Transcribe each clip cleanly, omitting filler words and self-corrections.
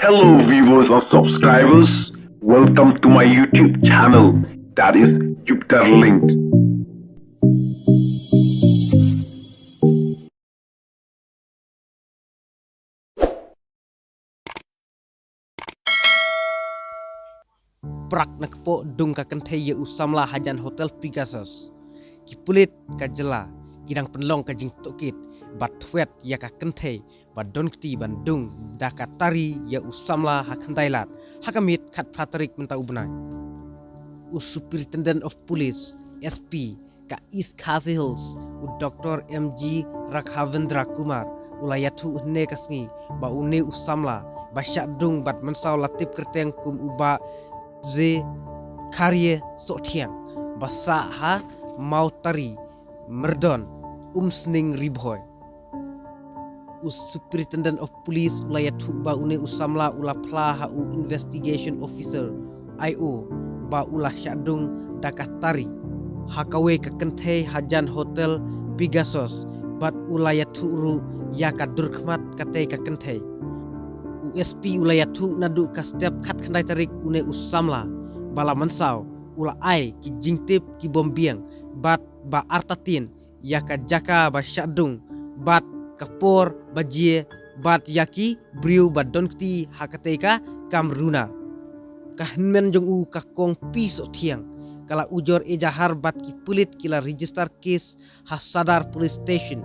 Hello viewers and subscribers, welcome to my YouTube channel, that is Jupiter Linked. Prak nakpo dung ka kenthe ye usamla hajan hotel Pegasus. Ki pulit ka jela kidang penlong ka jing tokit bat thwet ya ka kenthe bat donkti bandung daka tari ya usamla hakandailat hakamit khat pratarik menta ubnai. Superintendent of Police SP ka East Khasi Hills u Dr. MG Rakhavendra Kumar ulayatu ne kasngi ba une usamla ba syadung bat mensau latip kerteng kum uba ze karye sotiang basa ha mau tari merdon sning ribhoy. Superintendent of Police ulayatu ba une usamla ula pla ha u investigation officer IO ba ulah syadung dakah tari hakawe ke kenthe hajan hotel Pegasus bat ulayatu ru ya ka durkhmat kate ka kenthe. USP ulayatu nadu ka step khat khandai tarik une usamla bala mansau ula ai ki jingtip ki bombiang bat ba artatin ya ka jaka ba syadung bat kapor bajie bat yaki briu ba donkti hakate ka kamruna kahnmen jong u ka kong piso tiang kala ujor ejahar bat ki pulit kila register case hasadar police station.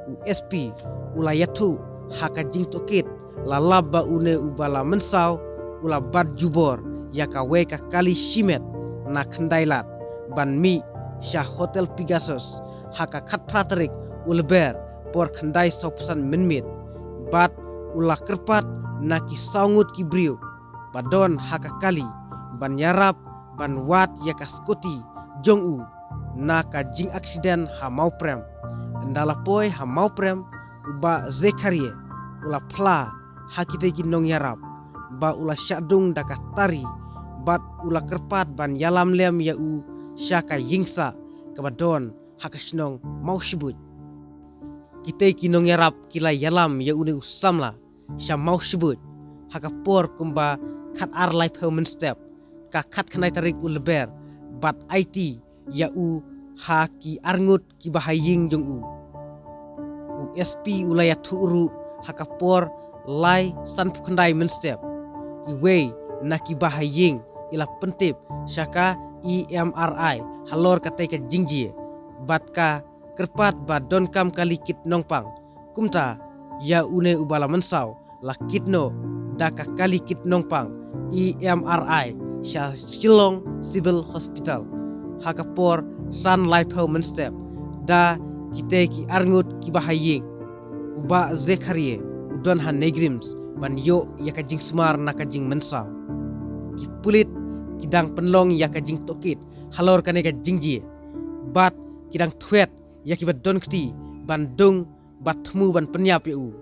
USP ulayatu haka jing tokit lalaba une ubala mensau ula bat jubor yaka we ka kali shimet na khandailat ban mi syah hotel Pegasus haka khat pratarik ulber por khandai sopsan menmit bat ula kerpat na ki saungut ki briu badon haka kali ban yarap ban wat yaka skuti jong u na ka jing aksiden ha mau prem ndala poi ha mau prem uba zekarie ula pla hakite ki nong yarap ba ula syadung daka tari bat ula kerpat ban yalam lem ya u syaka yingsa kabadon hakasnong mau shibut kite ki nong yarap kila yalam ya une usamla sya mau shibut hakapor kumba khat ar life human step ka khat khanai tarik ulber bat IT ya u ha ki arngut ki bahaying jong u. USP ulayatu uru hakapor lai san pukandai menstep iwe naki bahaying ila pentip syaka EMRI halor katai ka jingji bat ka kerpat ba donkam kali kit nongpang kumta ya une ubala mensau lakitno daka kali kit nongpang EMRI sya Shillong Civil Hospital hakapor Sun Life Home Step da kite ki arngut ki bahaying uba zekarie udon han negrims ban yo yaka jing smar naka jing mensau ki pulit kidang penlong yaka jing tokit halor kane ka jingji bat kidang thwet yaki badon kti ban dung bat thmu ban penyap yu